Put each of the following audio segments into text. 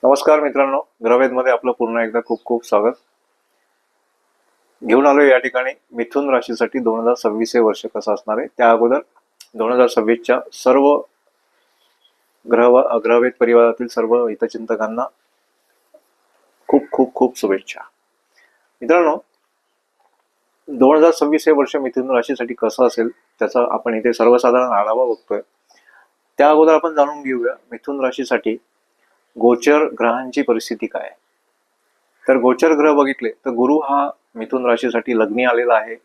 नमस्कार मित्रांनो, ग्रहवेदमध्ये आपलं पुन्हा एकदा खूप खूप स्वागत. घेऊन आलो या ठिकाणी मिथुन राशीसाठी 2026 हे वर्ष कसं असणार आहे. त्या अगोदर 2026च्या सर्व ग्रहवेद परिवारातील सर्व हितचिंतकांना खूप खूप खूप शुभेच्छा. मित्रांनो, 2026 हे वर्ष मिथुन राशीसाठी कसं असेल त्याचा आपण इथे सर्वसाधारण आढावा बघतोय. त्या अगोदर आपण जाणून घेऊया मिथुन राशीसाठी गोचर ग्रहांची परिस्थिती काय आहे. तर गोचर ग्रह बघितले तर गुरु हा मिथुन राशीसाठी लग्नी आलेला आहे,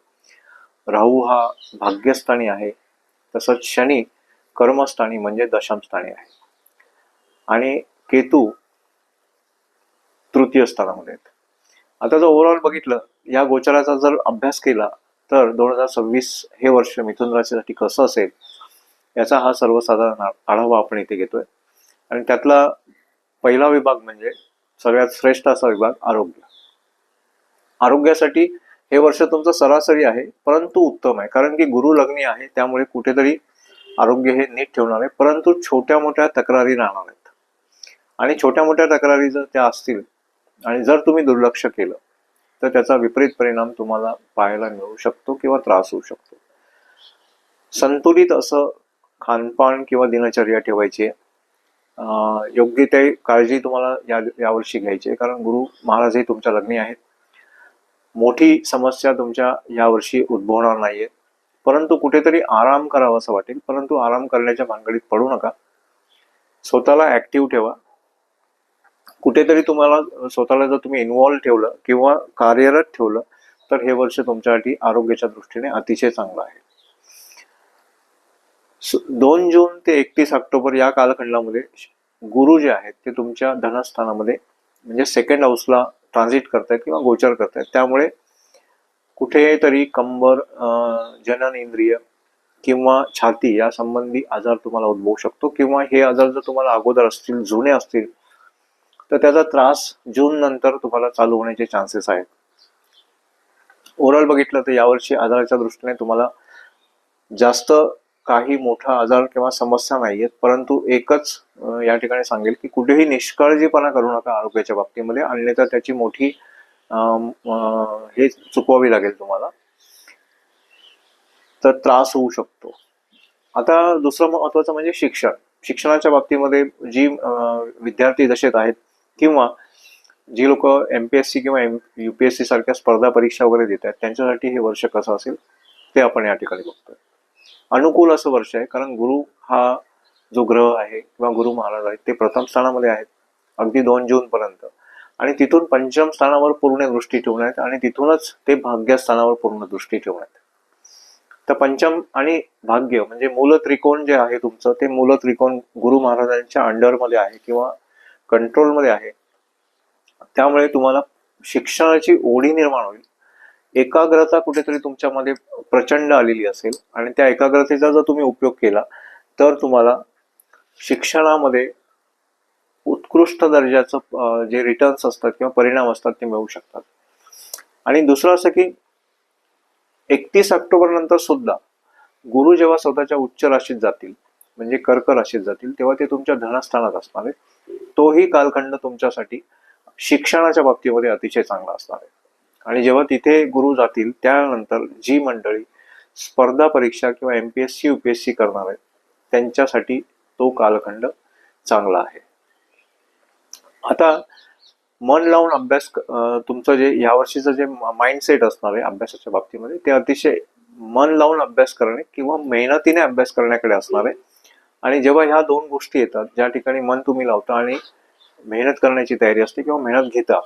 राहू हा भाग्यस्थानी आहे, तसंच शनी कर्मस्थानी म्हणजे दशमस्थानी आहे आणि केतू तृतीय स्थानामध्ये आहेत. आता जर ओव्हरऑल बघितलं या गोचराचा जर अभ्यास केला तर 2026 हे वर्ष मिथुन राशीसाठी कसं असेल याचा हा सर्वसाधारण आढावा आपण इथे घेतोय. आणि त्यातला पहिला विभाग म्हणजे सगळ्यात श्रेष्ठ असा विभाग आरोग्य. आरोग्यासाठी हे वर्ष तुमचं सरासरी आहे परंतु उत्तम आहे, कारण की गुरु लग्नी आहे, त्यामुळे कुठेतरी आरोग्य हे नीट ठेवणार आहे, परंतु छोट्या मोठ्या तक्रारी राहणार आहेत. आणि छोट्या मोठ्या तक्रारी जर त्या असतील आणि जर तुम्ही दुर्लक्ष केलं तर त्याचा विपरीत परिणाम तुम्हाला पाहायला मिळू शकतो किंवा त्रास होऊ शकतो. संतुलित असं खानपान किंवा दिनचर्या ठेवायची आहे. योग्य ते काळजी तुम्हाला यावर्षी घ्यायची आहे, कारण गुरु महाराज हे तुमच्या लग्नी आहेत. मोठी समस्या तुमच्या यावर्षी उद्भवणार नाहीये, परंतु कुठेतरी आराम करावा असं वाटेल, परंतु आराम करण्याच्या भानगडीत पडू नका. स्वतःला ऍक्टिव्ह ठेवा. कुठेतरी तुम्हाला स्वतःला जर तुम्ही इन्व्हॉल्व ठेवलं किंवा कार्यरत ठेवलं तर हे वर्ष तुमच्यासाठी आरोग्याच्या दृष्टीने अतिशय चांगलं आहे. 2 जून ते 31 ऑक्टोबर या कालखंडामध्ये गुरु जे आहेत ते तुमच्या धनस्थानामध्ये म्हणजे सेकंड हाऊसला ट्रान्झिट करतायत किंवा गोचर करतायत. त्यामुळे कुठेतरी कंबर, जनन इंद्रिय किंवा छाती या संबंधी आजार तुम्हाला उद्भवू शकतो, किंवा हे आजार जर तुम्हाला अगोदर असतील, जुने असतील, तर त्याचा त्रास जून नंतर तुम्हाला चालू होण्याचे चान्सेस आहेत. ओव्हरऑल बघितलं तर यावर्षी आजाराच्या दृष्टीने तुम्हाला जास्त काही मोठा आजार किंवा समस्या नाहीयेत, परंतु एकच या ठिकाणी सांगेल की कुठेही निष्काळजीपणा करू नका आरोग्याच्या बाबतीमध्ये, अन्यथा त्याची मोठी हे चुकवावी लागेल तुम्हाला, तर त्रास होऊ शकतो. आता दुसरं महत्वाचं म्हणजे शिक्षणाच्या बाबतीमध्ये जी विद्यार्थी दशेत आहेत किंवा जी लोक MPSC किंवा UPSC सारख्या स्पर्धा परीक्षा वगैरे देत आहेत त्यांच्यासाठी हे वर्ष कसं असेल ते आपण या ठिकाणी बघतोय. अनुकूल असं वर्ष आहे, कारण गुरु हा जो ग्रह आहे किंवा गुरु महाराज आहेत ते प्रथम स्थानामध्ये आहेत अगदी 2 जून पर्यंत, आणि तिथून पंचम स्थानावर पूर्ण दृष्टी ठेवून आहेत आणि तिथूनच ते भाग्यस्थानावर पूर्ण दृष्टी ठेवून आहेत. तर पंचम आणि भाग्य म्हणजे मूल त्रिकोण जे आहे तुमचं, ते मूल त्रिकोण गुरु महाराजांच्या अंडरमध्ये आहे किंवा कंट्रोलमध्ये आहे. त्यामुळे तुम्हाला शिक्षणाची ओढी निर्माण होईल. एकाग्रता कुठेतरी तुमच्यामध्ये प्रचंड आलेली असेल आणि त्या एकाग्रतेचा जर तुम्ही उपयोग केला तर तुम्हाला शिक्षणामध्ये उत्कृष्ट दर्जाचं जे रिटर्न्स असतात किंवा परिणाम असतात ते मिळू शकतात. आणि दुसरं असं की 31 ऑक्टोबर नंतर सुद्धा गुरु जेव्हा स्वतःच्या उच्च राशीत जातील म्हणजे कर्क राशीत जातील तेव्हा ते तुमच्या धनस्थानात असणार आहे. तोही कालखंड तुमच्यासाठी शिक्षणाच्या बाबतीमध्ये अतिशय चांगला असणार आहे. आणि जेव्हा तिथे गुरु जातील त्यानंतर जी मंडळी स्पर्धा परीक्षा किंवा MPSC UPSC करणार आहेत त्यांच्यासाठी तो कालखंड चांगला आहे. आता मन लावून अभ्यास तुमचं जे यावर्षीचं जे माइंडसेट असणार आहे अभ्यासाच्या बाबतीमध्ये ते अतिशय मन लावून अभ्यास करणे किंवा मेहनतीने अभ्यास करण्याकडे असणार आहे. आणि जेव्हा ह्या 2 गोष्टी येतात, ज्या ठिकाणी मन तुम्ही लावता आणि मेहनत करण्याची तयारी असते किंवा मेहनत घेता,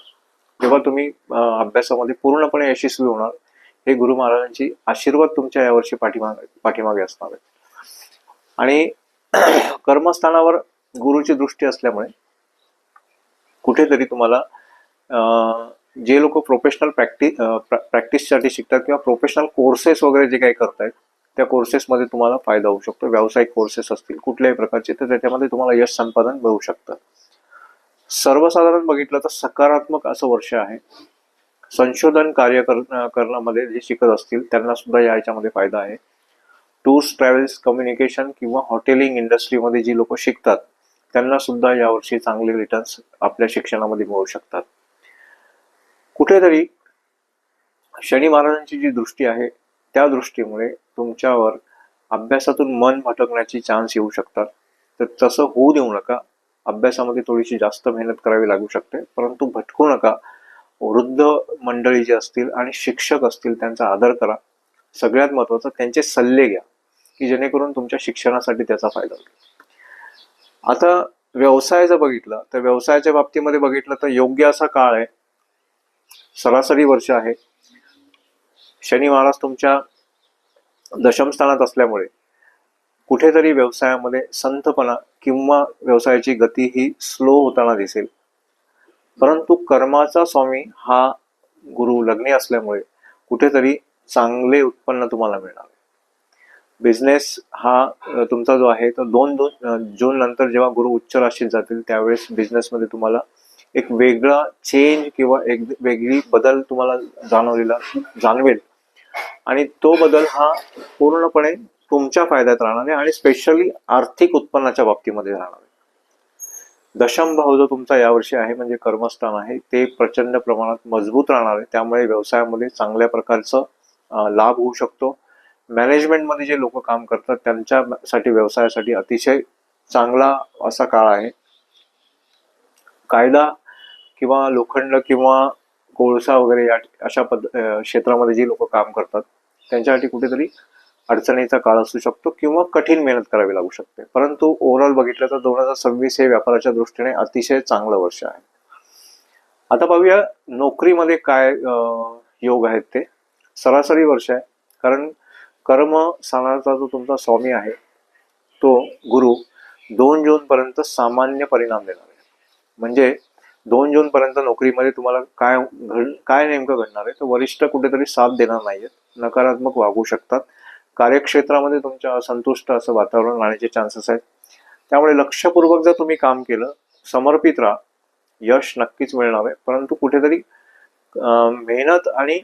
तेव्हा तुम्ही अभ्यासामध्ये पूर्णपणे यशस्वी होणार. हे गुरु महाराजांची आशीर्वाद तुमच्या यावर्षी पाठीमागे असणार आहे. आणि कर्मस्थानावर गुरुची दृष्टी असल्यामुळे कुठेतरी तुम्हाला जे लोक प्रोफेशनल प्रॅक्टिससाठी शिकतात किंवा प्रोफेशनल कोर्सेस वगैरे जे काही करतायत त्या कोर्सेसमध्ये तुम्हाला फायदा होऊ शकतो. व्यावसायिक कोर्सेस असतील कुठल्याही प्रकारचे तर त्याच्यामध्ये तुम्हाला यश संपादन मिळू शकतं. सर्वसाधारण बघितलं तर सकारात्मक असं वर्ष आहे. संशोधन कार्य करण्यामध्ये जे शिकत असतील त्यांना सुद्धा याच्यामध्ये फायदा आहे. टूर्स, ट्रॅव्हल्स, कम्युनिकेशन किंवा हॉटेलिंग इंडस्ट्रीमध्ये जी लोक शिकतात त्यांना सुद्धा यावर्षी चांगले रिटर्न्स आपल्या शिक्षणामध्ये मिळू शकतात. कुठेतरी शनी महाराजांची जी दृष्टी आहे त्या दृष्टीमुळे तुमच्यावर अभ्यासातून मन भटकण्याची चान्स येऊ शकतात. तर तसं होऊ देऊ नका. अभ्यासामध्ये थोडीशी जास्त मेहनत करावी लागू शकते, परंतु भटकू नका. वृद्ध मंडळी जे असतील आणि शिक्षक असतील त्यांचा आदर करा. सगळ्यात महत्त्वाचं त्यांचे सल्ले घ्या की जेणेकरून तुमच्या शिक्षणासाठी त्याचा फायदा होईल. आता व्यवसायाचं बघितलं तर व्यवसायाच्या बाबतीमध्ये बघितलं तर योग्य असा काळ आहे. सरासरी वर्ष आहे. शनी महाराज तुमच्या दशम स्थानात असल्यामुळे कुठेतरी व्यवसायामध्ये संथपणा किंवा व्यवसायाची गती ही स्लो होताना दिसेल. परंतु कर्माचा स्वामी हा गुरु लग्नी असल्यामुळे कुठेतरी चांगले उत्पन्न तुम्हाला मिळणार. बिझनेस हा तुमचा जो आहे तो 2 जून नंतर जेव्हा गुरु उच्च राशीत जातील त्यावेळेस बिझनेसमध्ये तुम्हाला एक वेगळा चेंज किंवा एक वेगळी बदल तुम्हाला जाणवेल आणि तो बदल हा पूर्णपणे तुमच्या फायद्यात राहणार आहे आणि स्पेशली आर्थिक उत्पन्नाच्या बाबतीमध्ये राहणार आहे. दशम भाव जो तुमचा यावर्षी आहे म्हणजे कर्मस्थान आहे ते प्रचंड प्रमाणात मजबूत राहणार आहे. त्यामुळे व्यवसायामध्ये चांगल्या प्रकारचं लाभ होऊ शकतो. मॅनेजमेंटमध्ये जे लोक काम करतात त्यांच्यासाठी व्यवसायासाठी अतिशय चांगला असा काळ आहे. कायदा किंवा लोखंड किंवा कोळसा वगैरे या अशा क्षेत्रामध्ये जे लोक काम करतात त्यांच्यासाठी कुठेतरी अडचणीचा काळ असू शकतो किंवा कठीण मेहनत करावी लागू शकते. परंतु ओव्हरऑल बघितलं तर 2026 हे व्यापाराच्या दृष्टीने अतिशय चांगलं वर्ष आहे. आता पाहूया नोकरीमध्ये काय योग आहेत ते. सरासरी वर्ष आहे, कारण कर्म स्थानाचा जो तुमचा स्वामी आहे तो गुरु 2 जून पर्यंत सामान्य परिणाम देणार आहे. म्हणजे 2 जून पर्यंत नोकरीमध्ये तुम्हाला काय नेमकं घडणार आहे तर वरिष्ठ कुठेतरी साथ देणार नाहीयेत, नकारात्मक वागू शकतात. कार्यक्षेत्रामध्ये तुमच्या असंतुष्ट असं वातावरण राहण्याचे चान्सेस आहेत. त्यामुळे लक्षपूर्वक जर तुम्ही काम केलं, समर्पित राहा, यश नक्कीच मिळणार आहे. परंतु कुठेतरी मेहनत आणि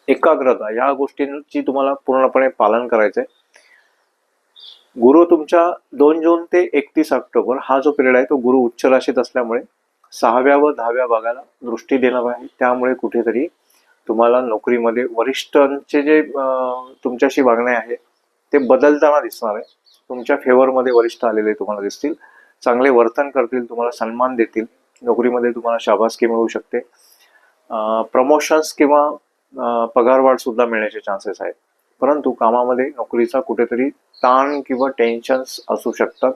एकाग्रता या गोष्टींची तुम्हाला पूर्णपणे पालन करायचंय. गुरु तुमच्या 2 जून ते 31 ऑक्टोबर हा जो पिरियड आहे तो गुरु उच्च राशीत असल्यामुळे 6व्या व 10व्या भागाला दृष्टी देणार आहे. त्यामुळे कुठेतरी तुम्हाला नोकरीमध्ये वरिष्ठांचे जे तुमच्याशी वागणे आहे ते बदलताना दिसणार आहे. तुमच्या फेवरमध्ये वरिष्ठ आलेले तुम्हाला दिसतील, चांगले वर्तन करतील, तुम्हाला सन्मान देतील. नोकरीमध्ये तुम्हाला शाबासकी मिळू शकते. प्रमोशन्स किंवा पगारवाढ सुद्धा मिळण्याचे चान्सेस आहेत. परंतु कामामध्ये नोकरीचा कुठेतरी ताण किंवा टेन्शन्स असू शकतात.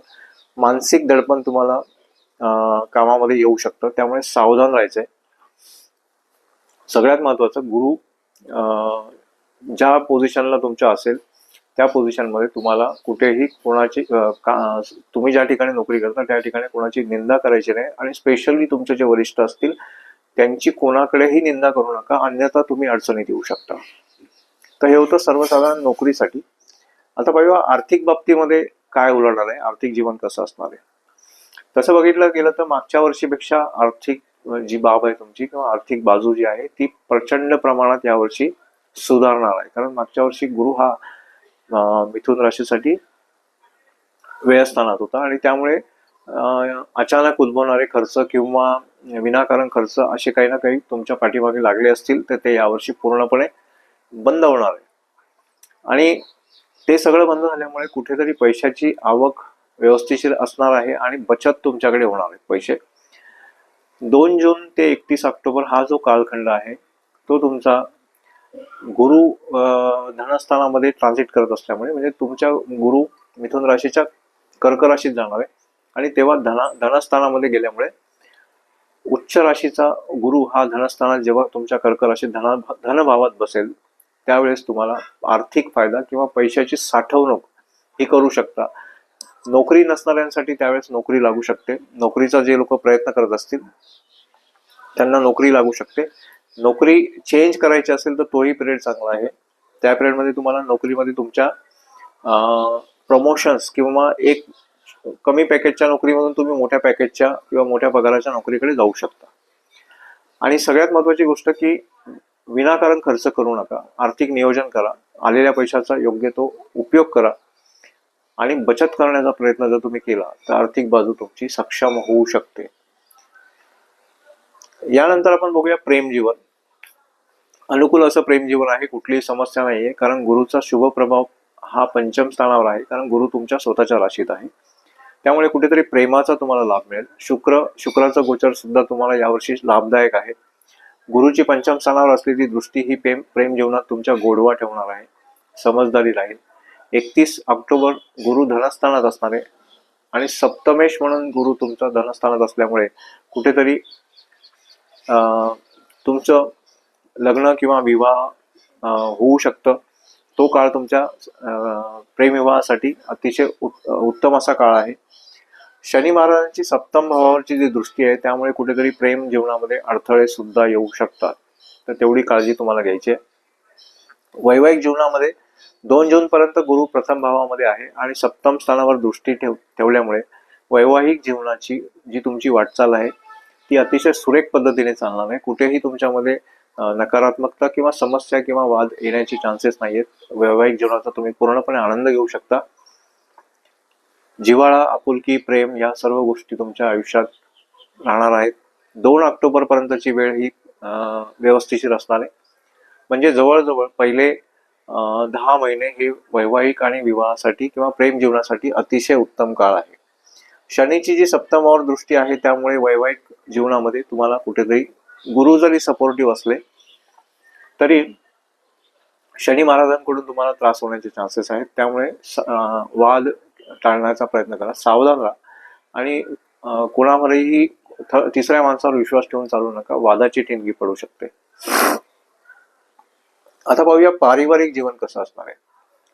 मानसिक दडपण तुम्हाला कामामध्ये येऊ शकतं, त्यामुळे सावधान राहायचंय. सगळ्यात महत्वाचं गुरु ज्या पोझिशनला तुमच्या असेल त्या पोझिशनमध्ये तुम्हाला कुठेही कोणाची तुम्ही ज्या ठिकाणी नोकरी करता त्या ठिकाणी कोणाची निंदा करायची नाही आणि स्पेशली तुमचे जे वरिष्ठ असतील त्यांची कोणाकडेही निंदा करू नका, अन्यथा तुम्ही अडचणीत येऊ शकता. तर हे होतं सर्वसाधारण नोकरीसाठी. आता पाहूया आर्थिक बाबतीमध्ये काय उलाढाल आहे, आर्थिक जीवन कसं असणार आहे. तसं बघितलं गेलं तर मागच्या वर्षीपेक्षा आर्थिक जी बाब आहे तुमची किंवा आर्थिक बाजू जी आहे ती प्रचंड प्रमाणात यावर्षी सुधारणार आहे. कारण मागच्या वर्षी गुरु हा मिथुन राशीसाठी व्ययस्थानात होता आणि त्यामुळे अचानक उद्भवणारे खर्च किंवा विनाकारण खर्च असे काही ना काही तुमच्या पाठीमागे लागले असतील तर ते यावर्षी पूर्णपणे बंद होणार आहे. आणि ते सगळं बंद झाल्यामुळे कुठेतरी पैशाची आवक व्यवस्थिशीर असणार आहे आणि बचत तुमच्याकडे होणार आहे. पैसे 2 जून ते 31 ऑक्टोबर हा जो कालखंड आहे तो तुमचा गुरु धनस्थानामध्ये ट्रान्झिट करत असल्यामुळे म्हणजे तुमच्या गुरु मिथुन राशीच्या कर्क राशीत जाणार आहे आणि तेव्हा धनस्थानामध्ये गेल्यामुळे उच्च राशीचा गुरु हा धनस्थानात जेव्हा तुमच्या कर्क राशीत धनभावात बसेल त्यावेळेस तुम्हाला आर्थिक फायदा किंवा पैशाची साठवणूक ही करू शकता. नोकरी नसणाऱ्यांसाठी त्यावेळेस नोकरी लागू शकते. नोकरीचा जे लोक प्रयत्न करत असतील त्यांना नोकरी लागू शकते. नोकरी चेंज करायची असेल तर तोही पिरियड चांगला आहे. त्या पिरियडमध्ये तुम्हाला नोकरीमध्ये तुमच्या प्रमोशन्स किंवा एक कमी पॅकेजच्या नोकरीमधून तुम्ही मोठ्या पॅकेजच्या किंवा मोठ्या पगाराच्या नोकरीकडे जाऊ शकता. आणि सगळ्यात महत्त्वाची गोष्ट की विनाकारण खर्च करू नका, आर्थिक नियोजन करा, आलेल्या पैशाचा योग्य तो उपयोग करा. आणि बचत करण्याचा प्रयत्न जर तुम्ही केला तर आर्थिक बाजू तुमची सक्षम होऊ शकते. यानंतर आपण बघूया प्रेम जीवन. अनुकूल असं प्रेम जीवन आहे, कुठलीही समस्या नाहीये, कारण गुरुचा शुभ प्रभाव हा पंचम स्थानावर आहे, कारण गुरु तुमच्या स्वतःच्या राशीत आहे. त्यामुळे कुठेतरी प्रेमाचा तुम्हाला लाभ मिळेल. शुक्राचा गोचर सुद्धा तुम्हाला यावर्षी लाभदायक आहे. गुरुची पंचम स्थानावर असलेली दृष्टी ही प्रेम जीवनात तुमच्या गोडवा ठेवणार आहे, समजदारी राहील. 31 ऑक्टोबर गुरु धनस्थानात असणार आहे आणि सप्तमेश म्हणून गुरु तुमचा धनस्थानात असल्यामुळे कुठेतरी तुमचं लग्न किंवा विवाह होऊ शकतं. तो काळ तुमच्या प्रेमविवाहासाठी अतिशय उत्तम असा काळ आहे. शनी महाराजांची सप्तम भावावरची जी दृष्टी आहे त्यामुळे कुठेतरी प्रेम जीवनामध्ये अडथळे सुद्धा येऊ शकतात, तर तेवढी काळजी तुम्हाला घ्यायची आहे. वैवाहिक जीवनामध्ये 2 जून पर्यंत गुरु प्रथम भावामध्ये आहे आणि सप्तम स्थानावर दृष्टी ठेवल्यामुळे वैवाहिक जीवनाची जी तुमची वाटचाल आहे ती अतिशय सुरेख पद्धतीने चालणार आहे. कुठेही तुमच्यामध्ये नकारात्मकता किंवा समस्या किंवा वाद येण्याची चान्सेस नाहीयेत. वैवाहिक जीवनाचा तुम्ही पूर्णपणे आनंद घेऊ शकता. जिव्हाळा, आपुलकी, प्रेम या सर्व गोष्टी तुमच्या आयुष्यात राहणार आहेत. 2 ऑक्टोबर पर्यंतची वेळ ही व्यवस्थिशीर असणार आहे. म्हणजे जवळजवळ पहिले 10 महिने हे वैवाहिक आणि विवाहासाठी किंवा प्रेम जीवनासाठी अतिशय उत्तम काळ आहे. शनीची जी सप्तमावर दृष्टी आहे त्यामुळे वैवाहिक जीवनामध्ये तुम्हाला कुठेतरी गुरु जरी सपोर्टिव्ह असले तरी शनी महाराजांकडून तुम्हाला त्रास होण्याचे चान्सेस आहेत. त्यामुळे वाद टाळण्याचा प्रयत्न करा, सावधान राहा आणि कोणावरही तिसऱ्या माणसावर विश्वास ठेवून चालू नका, वादाची ठिणगी पडू शकते. आता पाहूया पारिवारिक जीवन कसं असणार आहे.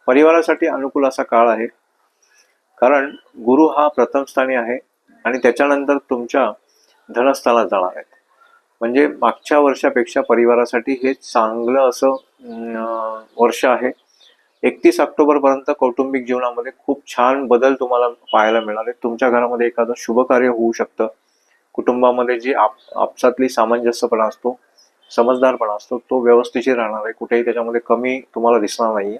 परिवारासाठी अनुकूल असा काळ आहे, कारण गुरु हा प्रथम स्थानी आहे आणि त्याच्यानंतर तुमच्या धनस्थानात जाणार आहेत. म्हणजे मागच्या वर्षापेक्षा परिवारासाठी हे चांगलं असं वर्ष आहे. 31 ऑक्टोबर पर्यंत कौटुंबिक जीवनामध्ये खूप छान बदल तुम्हाला पाहायला मिळणार आहे. तुमच्या घरामध्ये एखादं शुभ कार्य होऊ शकतं. कुटुंबामध्ये जी आपसातली सामंजस्यपणा असतो, समजदारपणा असतो, तो व्यवस्थिशीर राहणार आहे. कुठेही त्याच्यामध्ये कमी तुम्हाला दिसणार नाहीये.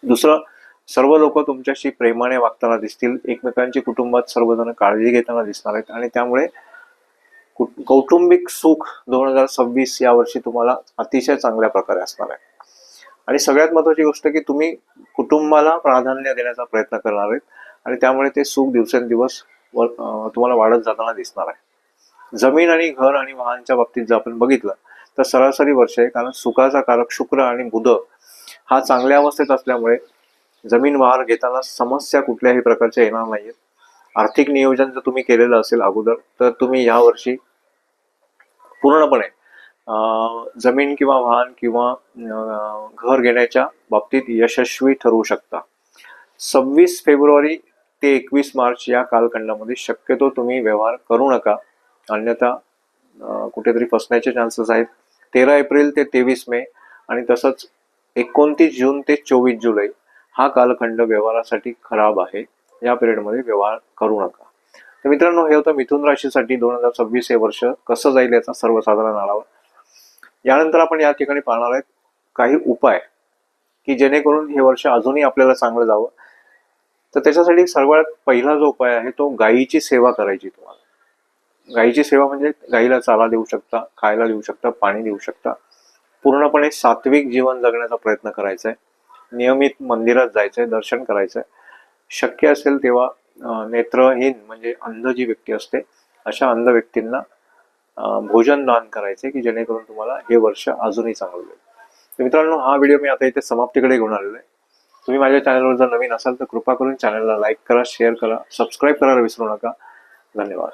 दुसरं, सर्व लोक तुमच्याशी प्रेमाने वागताना दिसतील. एकमेकांची कुटुंबात सर्वजण काळजी घेताना दिसणार आहेत आणि त्यामुळे कौटुंबिक सुख 2026 या वर्षी तुम्हाला अतिशय चांगल्या प्रकारे असणार आहे. आणि सगळ्यात महत्त्वाची गोष्ट की तुम्ही कुटुंबाला प्राधान्य देण्याचा प्रयत्न करणार आहेत आणि त्यामुळे ते सुख दिवसेंदिवस तुम्हाला वाढत जाताना दिसणार आहे. जमीन आणि घर आणि वाहनांच्या बाबतीत जर आपण बघितलं तर सरासरी वर्ष आहे, कारण सुखाचा कारक शुक्र आणि बुध हा चांगल्या अवस्थेत असल्यामुळे जमीन वाहन घेताना समस्या कुठल्याही प्रकारच्या येणार नाहीयेत. आर्थिक नियोजन जर तुम्ही केलेलं असेल अगोदर तर तुम्ही या वर्षी पूर्णपणे जमीन किंवा वाहन किंवा घर घेण्याच्या बाबतीत यशस्वी ठरवू शकता. 26 फेब्रुवारी ते 21 मार्च या कालखंडामध्ये शक्यतो तुम्ही व्यवहार करू नका, अन्यथा कुठेतरी फसण्याचे चान्सेस आहेत. 13 एप्रिल ते 23 मे आणि तसंच 29 जून ते 24 जुलै हा कालखंड व्यवहारासाठी खराब आहे. या पिरियडमध्ये व्यवहार करू नका. तर मित्रांनो, हे होतं मिथुन राशीसाठी 2026 हे वर्ष कसं जाईल याचा सर्वसाधारण आढावा. यानंतर आपण या ठिकाणी पाहणार आहेत काही उपाय की जेणेकरून हे वर्ष अजूनही आपल्याला चांगलं जावं. तर त्याच्यासाठी सर्वात पहिला जो उपाय आहे तो गायीची सेवा करायची. तुम्हाला गायीची सेवा म्हणजे गायीला चारा देऊ शकता, खायला देऊ शकता, पाणी देऊ शकता. पूर्णपणे सात्विक जीवन जगण्याचा प्रयत्न करायचा आहे. नियमित मंदिरात जायचंय, दर्शन करायचंय. शक्य असेल तेव्हा नेत्रहीन म्हणजे अंध जी व्यक्ती असते अशा अंध व्यक्तींना भोजन दान करायचे की जेणेकरून तुम्हाला हे वर्ष अजूनही चांगलं जाईल. तर मित्रांनो, हा व्हिडिओ मी आता इथे समाप्तीकडे घेऊन आलेलो आहे. तुम्ही माझ्या चॅनलवर जर नवीन असाल तर कृपा करून चॅनलला लाईक करा, शेअर करा, सबस्क्राईब करायला विसरू नका. धन्यवाद.